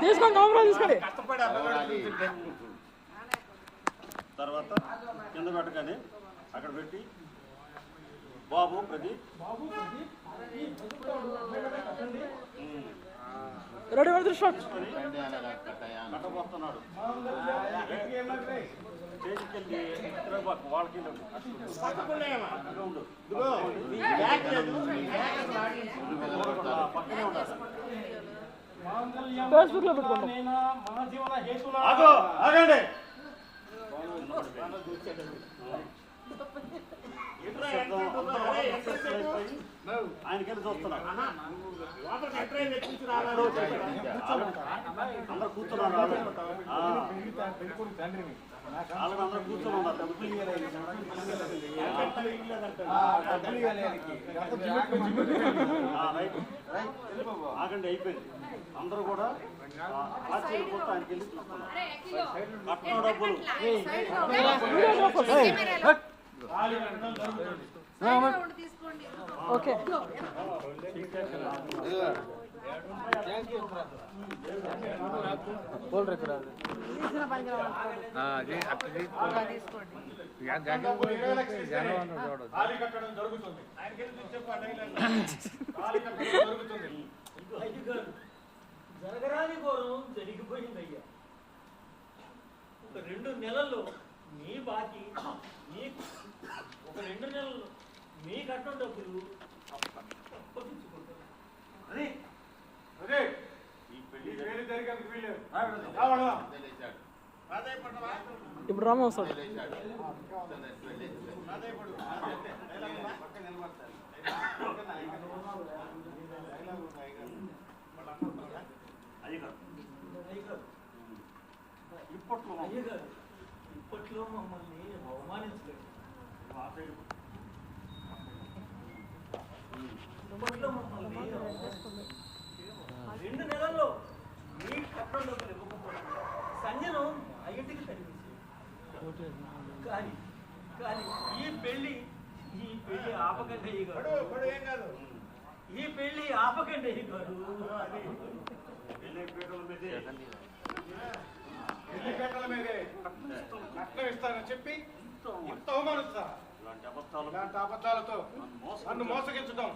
తీసుకోండి కామరా తీసుకోండి. తర్వాత కింద పెట్టగానే అక్కడ పెట్టి బాబు ప్రదీప్ రెడీ రెడీ షాట్ కట్టబోతున్నాడు. చేతికెళ్ళి వాళ్ళకి పక్కనే ఉండాలి. ఫేస్బుక్ లో పెట్టుకోండి. ఆగండి. ఆయనకెళ్ళి చూస్తున్నారు. అందరు కూర్చున్నారు. అందరూ కూర్చొని ఉన్నారు. ఆగండి, అయిపోయింది. అందరూ కూడా ఆశ్చర్యపోతే ఆయనకి వెళ్ళి చూస్తున్నారు. కట్నం డబ్బులు ఓకే. జరగరాని ఘోరం జరిగిపోయిందయ్యా. ఒక 2 నెలల్లో మీ బాకీ మీకు, ఒక 2 నెలల్లో మీ కట్నం డబ్బులు అప్పగించుకుంటారు. ఇప్పుడు రామ వస్తాడు. ఇప్పట్లో మమ్మల్ని అవమానించలేదు. ఇప్పట్లో మమ్మల్ని 2 నెలల్లో మీ కట్నం డబ్బులు ఇవ్వకపోవడం సంజను అయ్యింటికి కనిపించింది. కానీ కానీ ఈ పెళ్లి ఆపకండి అయ్యగారు. ఈ పెళ్లి ఆపకండి అయ్యగారు. కట్నం ఇస్తానని చెప్పి ఇంత అవమానిస్తా. ఇలాంటి అబద్ధాలతో నన్ను మోసగించడం,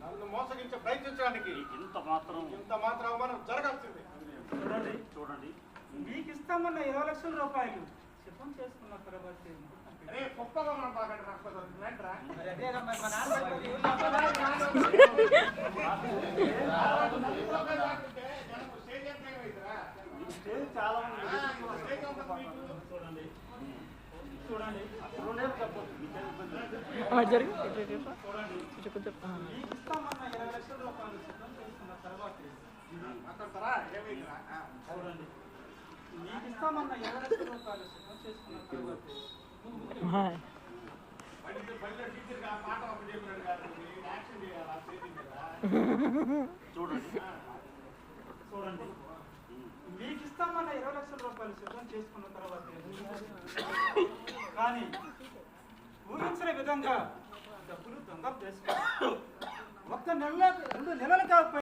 నన్ను ప్రయత్నించడానికి ఇంత మాత్రం అవమానం జరగాల్సింది. చూడండి, మీకు ఇస్తామన్న 20 లక్షల రూపాయలు సిద్ధం చేసుకున్న తర్వాత చూడండి జరిగి ఇస్తామన్న 20 లక్షల రూపాయలు సిద్ధం చేసుకున్న తర్వాత చూడండి, మీకు ఇస్తామన్న 20 లక్షల రూపాయలు సిద్ధం చేసుకున్న తర్వాత చూడండి, మీకు ఇస్తామన్న 20 లక్షల రూపాయలు సిద్ధం చేసుకున్న తర్వాత కానీ ఊహించిన విధంగా డబ్బులు దొంగ చేసుకో. 1 నెల 2 నెలలు కాకపోతే